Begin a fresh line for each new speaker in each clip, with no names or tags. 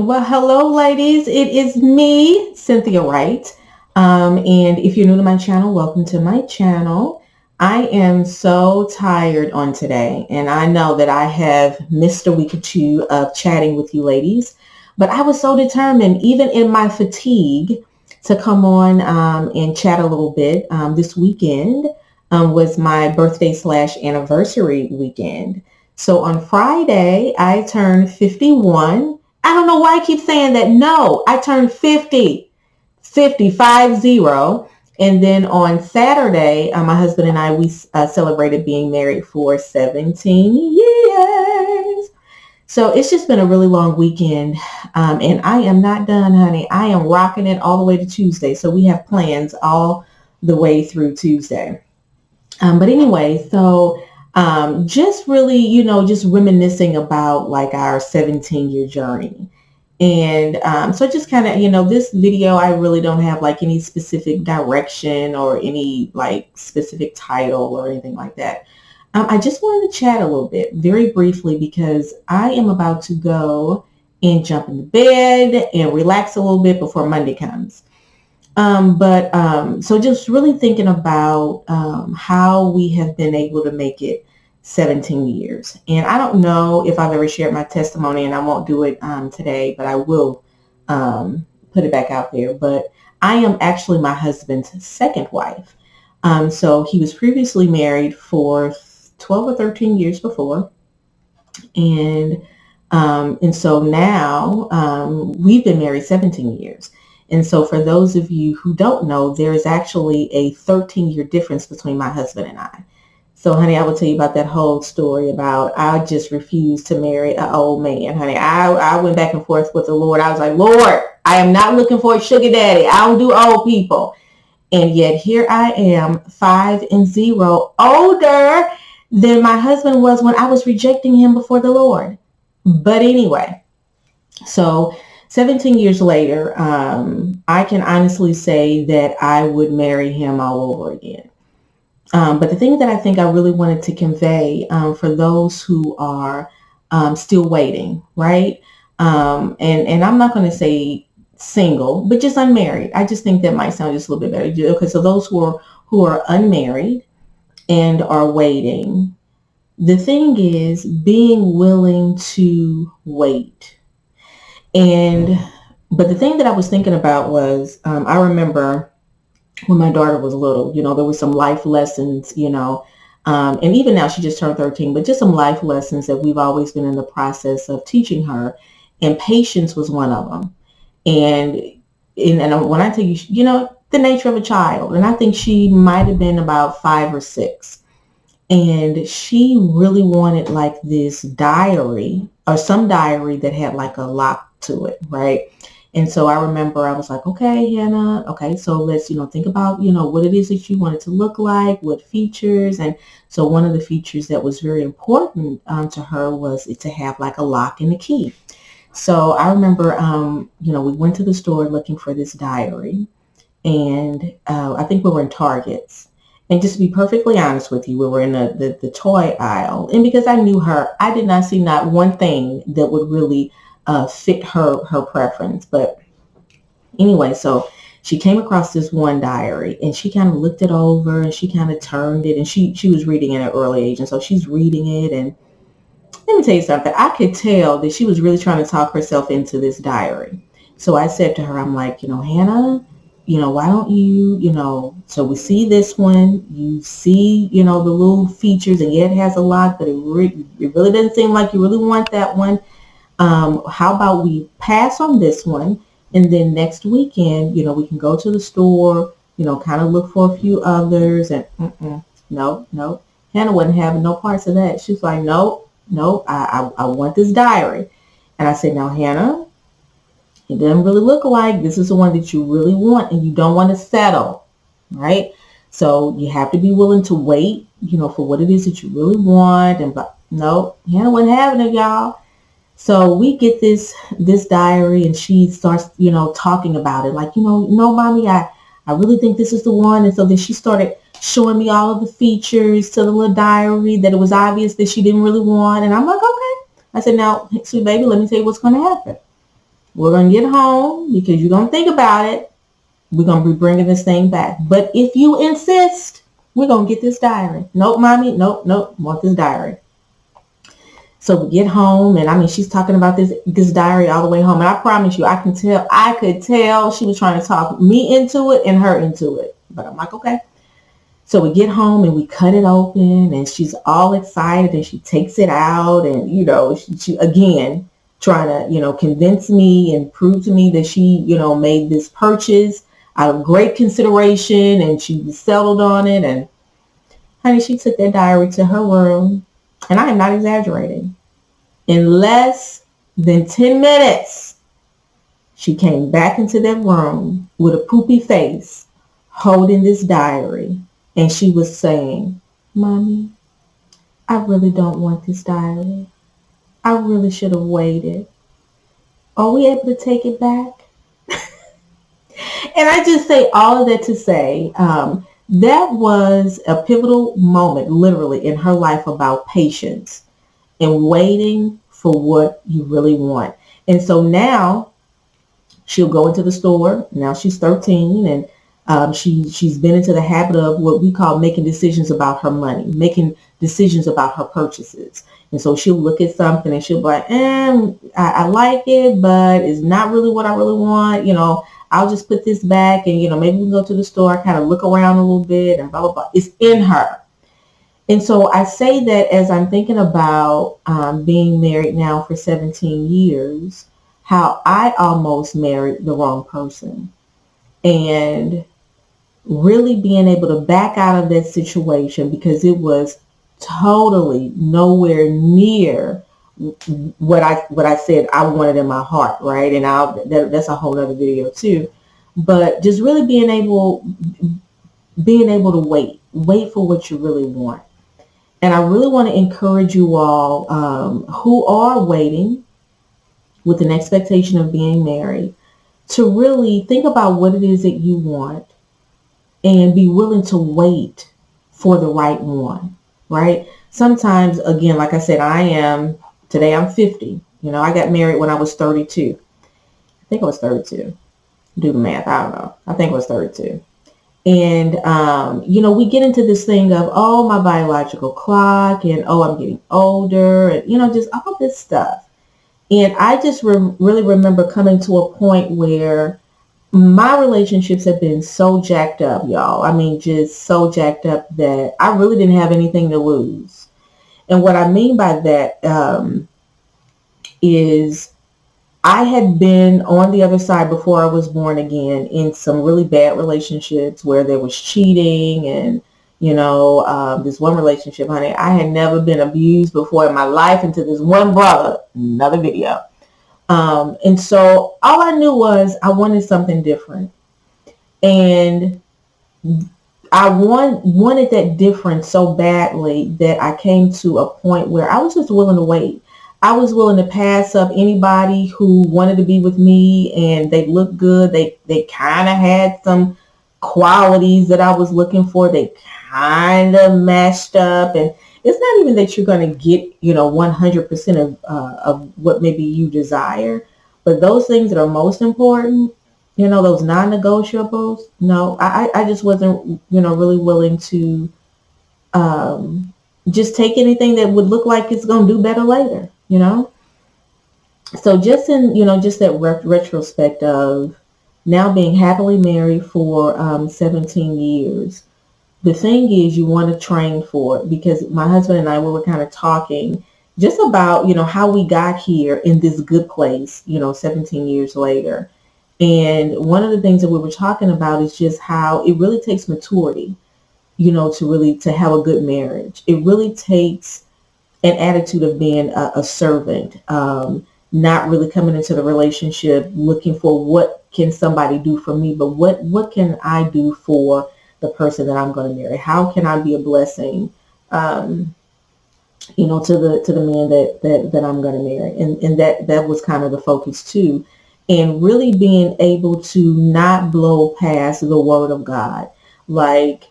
Well, hello, ladies. It is me, Cynthia Wright. And if you're new to my channel, welcome to my channel. I am so tired on today, and I know that I have missed a week or two of chatting with you ladies, but I was so determined, even in my fatigue, to come on and chat a little bit. This weekend was my birthday slash anniversary weekend. So on Friday, I turned 51. I don't know why I keep saying that. No, I turned 50, 50. And then on Saturday, my husband and we celebrated being married for 17 years. So it's just been a really long weekend. And I am not done, honey. I am rocking it all the way to Tuesday. So we have plans all the way through Tuesday. But anyway, so just really, just reminiscing about like our 17-year journey. And so just kind of, this video, I really don't have like any specific direction or any like specific title or anything like that. I just wanted to chat a little bit very briefly because I am about to go and jump in the bed and relax a little bit before Monday comes. So just really thinking about how we have been able to make it 17 years. And I don't know if I've ever shared my testimony, and I won't do it today, but I will put it back out there. But I am actually my husband's second wife. So he was previously married for 12 or 13 years before. And so now we've been married 17 years. And so for those of you who don't know, there is actually a 13-year difference between my husband and I. So, honey, I will tell you about that whole story about I just refused to marry an old man, honey. I went back and forth with the Lord. I was like, Lord, I am not looking for a sugar daddy. I don't do old people. And yet here I am, 5 and 0, older than my husband was when I was rejecting him before the Lord. But anyway, so 17 years later, I can honestly say that I would marry him all over again. But the thing that I think I really wanted to convey for those who are still waiting, right? And I'm not going to say single, but just unmarried. I just think that might sound just a little bit better. Okay, so those who are unmarried and are waiting, the thing is being willing to wait. But the thing that I was thinking about was, I remember when my daughter was little, there was some life lessons, and even now she just turned 13, but just some life lessons that we've always been in the process of teaching her. And patience was one of them. And when I tell you, the nature of a child, and I think she might have been about 5 or 6. And she really wanted like this diary or some diary that had like a lock to it, right? And so I remember I was like, okay, Hannah, okay, so let's, think about, what it is that you want it to look like, what features. And so one of the features that was very important to her was it to have like a lock and a key. So I remember, we went to the store looking for this diary, and I think we were in Target's. And just to be perfectly honest with you, we were in the toy aisle. And because I knew her, I did not see not one thing that would really fit her preference. But anyway, so she came across this one diary, and she kind of looked it over, and she kind of turned it, and she was reading at an early age. And so she's reading it. And let me tell you something. I could tell that she was really trying to talk herself into this diary. So I said to her, I'm like, Hannah, why don't you, so we see this one, you see, the little features, and yeah, it has a lot, but it really doesn't seem like you really want that one. How about we pass on this one, and then next weekend, we can go to the store, kind of look for a few others. And no, Hannah wasn't having no parts of that. She's like, no, I want this diary. And I said, now, Hannah, it doesn't really look like this is the one that you really want, and you don't want to settle, right? So you have to be willing to wait, for what it is that you really want. And but no, Hannah wasn't having it, y'all. So we get this diary, and she starts, talking about it, like, no, mommy, I really think this is the one. And so then she started showing me all of the features to the little diary that it was obvious that she didn't really want. And I'm like, okay. I said, now, sweet baby, let me tell you what's going to happen. We're going to get home because you're going to think about it. We're going to be bringing this thing back. But if you insist, we're going to get this diary. Nope, mommy. Nope, nope. Want this diary. So we get home, and I mean, she's talking about this diary all the way home. And I promise you, I could tell she was trying to talk me into it and her into it. But I'm like, okay. So we get home and we cut it open, and she's all excited, and she takes it out, and she again trying to convince me and prove to me that she made this purchase out of great consideration, and she settled on it. And honey, she took that diary to her room, and I am not exaggerating. In less than 10 minutes, she came back into that room with a poopy face, holding this diary. And she was saying, Mommy, I really don't want this diary. I really should have waited. Are we able to take it back? And I just say all of that to say that was a pivotal moment, literally, in her life about patience and waiting for what you really want. And so now she'll go into the store. Now she's 13, and she's been into the habit of what we call making decisions about her money, making decisions about her purchases. And so she'll look at something and she'll be like, I like it, but it's not really what I really want. I'll just put this back, and maybe we can go to the store, kind of look around a little bit, and blah, blah, blah. It's in her. And so I say that as I'm thinking about being married now for 17 years, how I almost married the wrong person. And really being able to back out of that situation because it was totally nowhere near what I said I wanted in my heart, right? And that's a whole other video too. But just really being able to wait for what you really want. And I really want to encourage you all who are waiting with an expectation of being married to really think about what it is that you want and be willing to wait for the right one, right? Sometimes, again, like I said, today I'm 50. I got married when I was 32. I think I was 32. Do the math. I don't know. I think I was 32. And, we get into this thing of, oh, my biological clock, and, oh, I'm getting older, and, just all this stuff. And I just really remember coming to a point where my relationships have been so jacked up, y'all. I mean, just so jacked up that I really didn't have anything to lose. And what I mean by that is I had been on the other side before I was born again in some really bad relationships where there was cheating and, this one relationship, honey, I had never been abused before in my life until this one brother, another video. And so all I knew was I wanted something different. And I wanted that difference so badly that I came to a point where I was just willing to wait. I was willing to pass up anybody who wanted to be with me and they looked good. They kind of had some qualities that I was looking for. They kind of matched up. And it's not even that you're going to get, 100% of what maybe you desire. But those things that are most important, those non-negotiables, no, I just wasn't, really willing to just take anything that would look like it's going to do better later, So just in, just that retrospect of now being happily married for 17 years, the thing is you want to train for it because my husband and I, we were kind of talking just about, how we got here in this good place, 17 years later. And one of the things that we were talking about is just how it really takes maturity, to have a good marriage. It really takes an attitude of being a servant, not really coming into the relationship looking for what can somebody do for me, but what can I do for the person that I'm going to marry? How can I be a blessing, to the man that I'm going to marry? And that was kind of the focus too. And really being able to not blow past the word of God. Like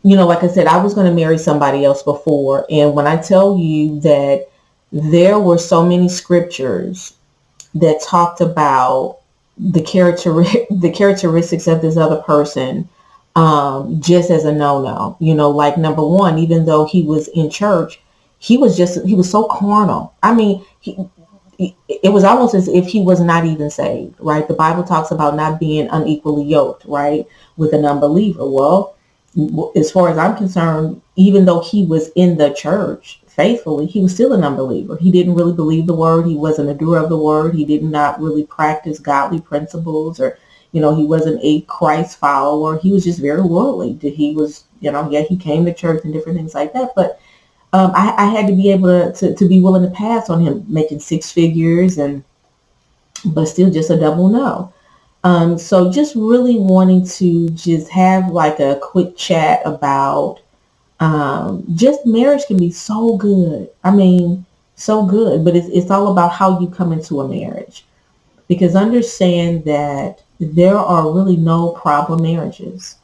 like I said, I was going to marry somebody else before. And when I tell you that there were so many scriptures that talked about the characteristics of this other person, just as a no-no. Like, number one, even though he was in church, he was so carnal. I mean, it was almost as if he was not even saved, right? The Bible talks about not being unequally yoked, right, with an unbeliever. Well, as far as I'm concerned, even though he was in the church faithfully, he was still an unbeliever. He didn't really believe the word. He wasn't a doer of the word. He did not really practice godly principles, or, he wasn't a Christ follower. He was just very worldly. He was, yeah, he came to church and different things like that. But I had to be able to be willing to pass on him making six figures, but still just a double no. So just really wanting to just have like a quick chat about, just marriage can be so good. I mean, so good, but it's all about how you come into a marriage, because understand that there are really no problem marriages.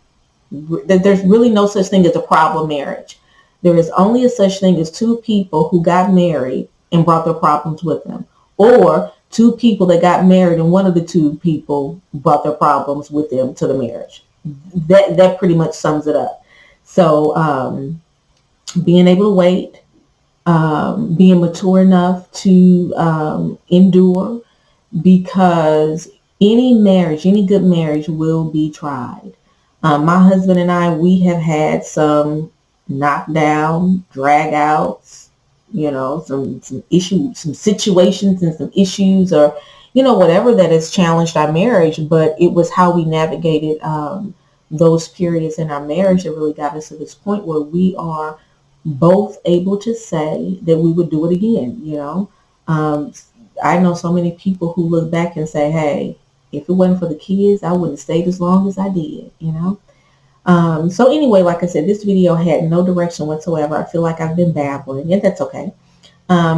There's really no such thing as a problem marriage. There is only a such thing as two people who got married and brought their problems with them, or two people that got married and one of the two people brought their problems with them to the marriage. That pretty much sums it up. So being able to wait, being mature enough to endure, because any good marriage will be tried. My husband and I, we have had some knockdown, drag outs, some issues, some situations and some issues, or, whatever that has challenged our marriage. But it was how we navigated those periods in our marriage that really got us to this point where we are both able to say that we would do it again. Um, I know so many people who look back and say, hey, if it wasn't for the kids, I wouldn't have stayed as long as I did. So anyway, like I said, this video had no direction whatsoever. I feel like I've been babbling, and that's okay.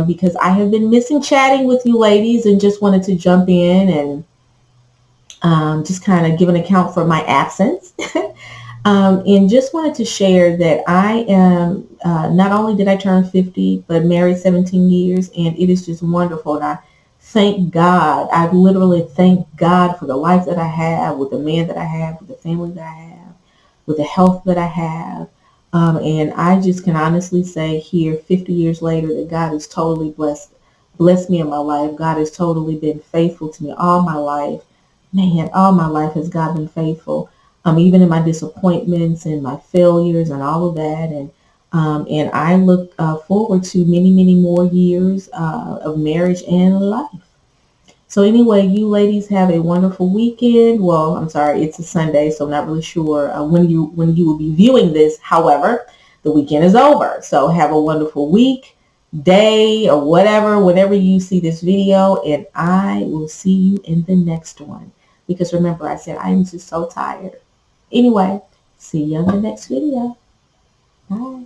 Because I have been missing chatting with you ladies, and just wanted to jump in and just kind of give an account for my absence. And just wanted to share that I am, not only did I turn 50, but married 17 years, and it is just wonderful. And I thank God. I literally thank God for the life that I have, with the man that I have, with the family that I have, with the health that I have. And I just can honestly say here, 50 years later, that God has totally blessed me in my life. God has totally been faithful to me all my life. Man, all my life has God been faithful. Even in my disappointments and my failures and all of that. And I look forward to many, many more years of marriage and life. So anyway, you ladies have a wonderful weekend. Well, I'm sorry, it's a Sunday, so I'm not really sure when you will be viewing this. However, the weekend is over. So have a wonderful week, day, or whatever, whenever you see this video. And I will see you in the next one. Because remember, I said I am just so tired. Anyway, see you in the next video. Bye.